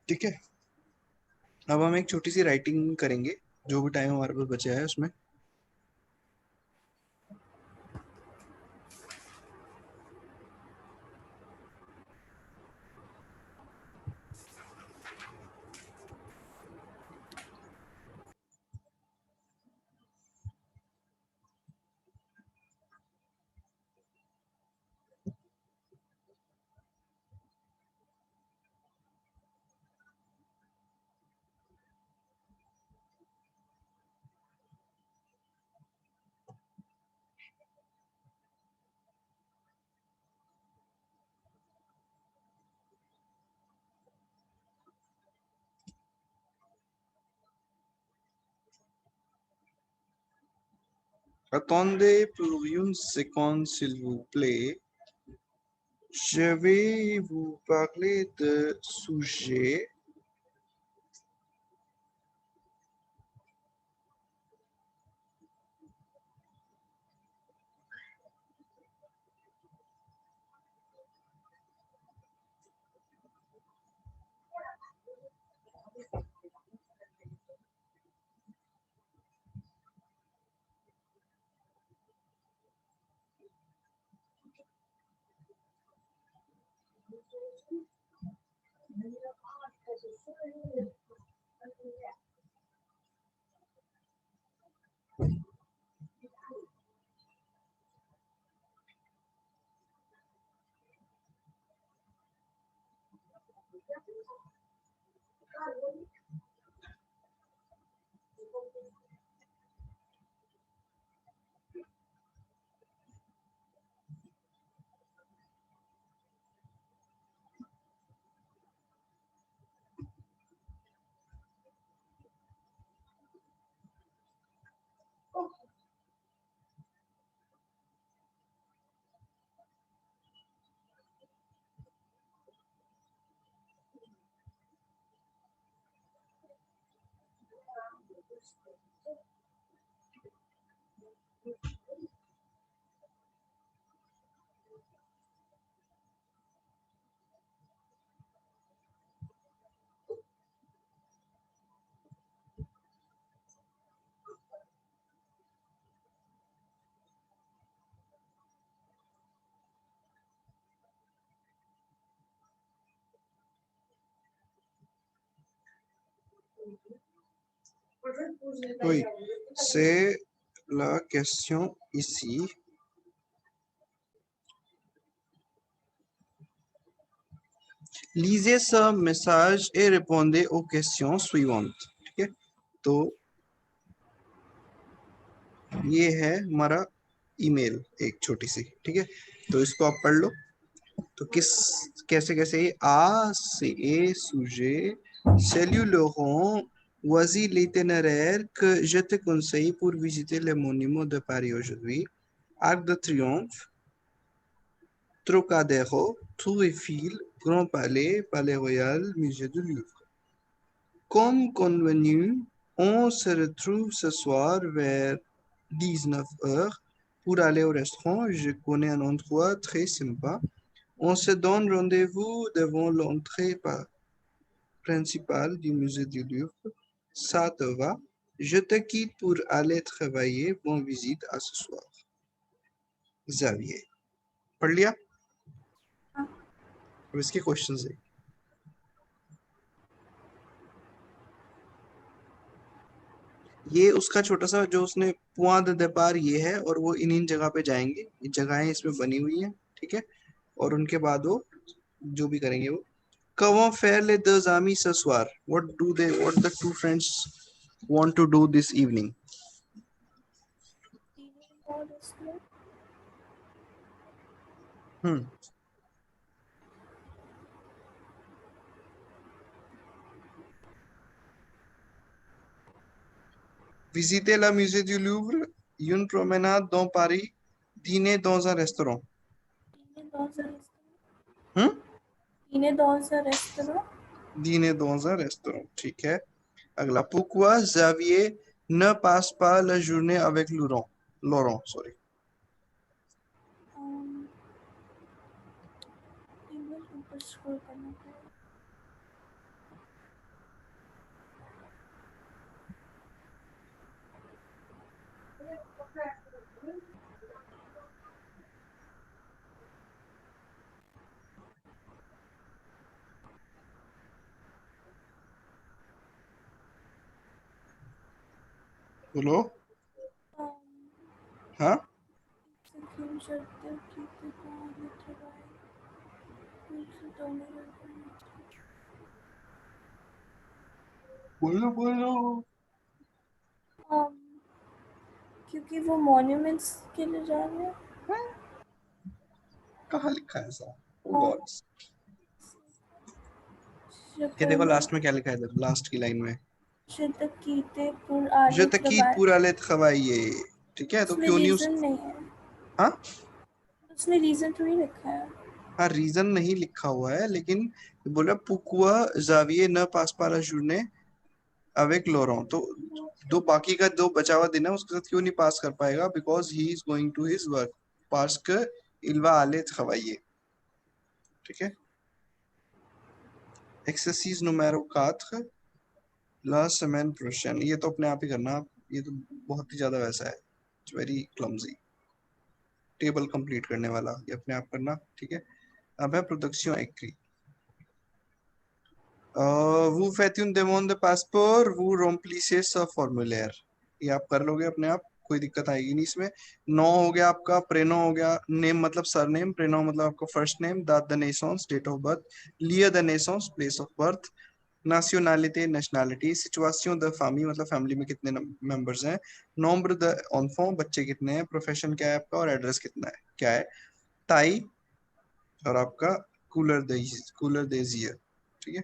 ठीक है अब हम एक छोटी सी राइटिंग करेंगे जो भी टाइम हमारे पास बचा है उसमें Attendez pour une seconde, s'il vous plaît. Je vais vous parler de sujet. Oui, c'est la question ici. Lisez ce message et répondez aux questions suivantes. ठीक है तो ये है हमारा ईमेल एक छोटी सी ठीक है तो इसको आप पढ़ लो तो कैसे a c'est sujet salut Laurent voici l'itinéraire que je te conseille pour visiter les monuments de Paris aujourd'hui Arc de Triomphe Trocadéro Tour Eiffel Grand Palais Palais Royal Musée du Louvre Comme convenu, on se retrouve ce soir vers 19h pour aller au restaurant. Je connais un endroit très sympa. On se donne rendez-vous devant l'entrée principale du musée du Louvre. Ça te va? Je te quitte pour aller travailler. Bonne visite à ce soir. Xavier. पढ़ लिया? अब इसके questions है। ये उसका छोटा सा जो उसने point de départ ये है और वो इन जगह पे जाएंगे। ये जगहें इसमें बनी हुई हैं, ठीक है? और उनके बाद वो जो भी करेंगे वो Comment faire les deux amis ce soir? What the two friends want to do this evening? Visiter le musée du Louvre, une promenade dans Paris, dîner dans un restaurant. Dîner dans un restaurant. Dîner dans un restaurant, ठीक है? अगला, pourquoi Xavier ne passe pas la journée avec Laurent, sorry. ऊपर scroll करना पड़ेगा। बोलो, हाँ? बोलो। क्योंकि वो मॉन्यूमेंट्स के लिए जा रहे हैं। कहाँ लिखा है ऐसा? ये देखो लास्ट में क्या लिखा है इधर, लास्ट की लाइन में Je te quitte pour aller travailler, ठीक है? तो क्यों नहीं नहीं है। हाँ? उसने रीजन थोड़ी लिखा है। हाँ, रीजन नहीं लिखा हुआ है, लेकिन बोला pourquoi Xavier ne passe pas la journée avec Laurent, तो दो बाकी का दो बचा हुआ दिन है उसके साथ क्यों नहीं पास कर पाएगा? Because he is going to his work, parce que il va aller travailler, ठीक है? Exercice numéro 4, la semaine prochaine, ये तो अपने आप ही करना, ये तो बहुत ही ज्यादा वैसा है, it's very clumsy, table complete करने वाला, ये अपने आप करना, ठीक है? अब है production écrite. Vous faites une demande de passeport, vous remplissez ce formulaire. ये आप कर लोगे अपने आप, कोई दिक्कत आएगी नहीं इसमें. नो हो गया आपका, प्रेनो हो गया, नेम मतलब सरनेम, प्रेनो मतलब आपका first name, date de naissance, date of birth, lieu de naissance, place of birth, nationalité, nationality, situation de famille मतलब फैमिली में कितने मेंबर्स हैं, nombre de enfants, बच्चे कितने हैं, प्रोफेशन क्या है आपका और एड्रेस कितना है, क्या है, ताई और आपका कूलर देजिए, ठीक है?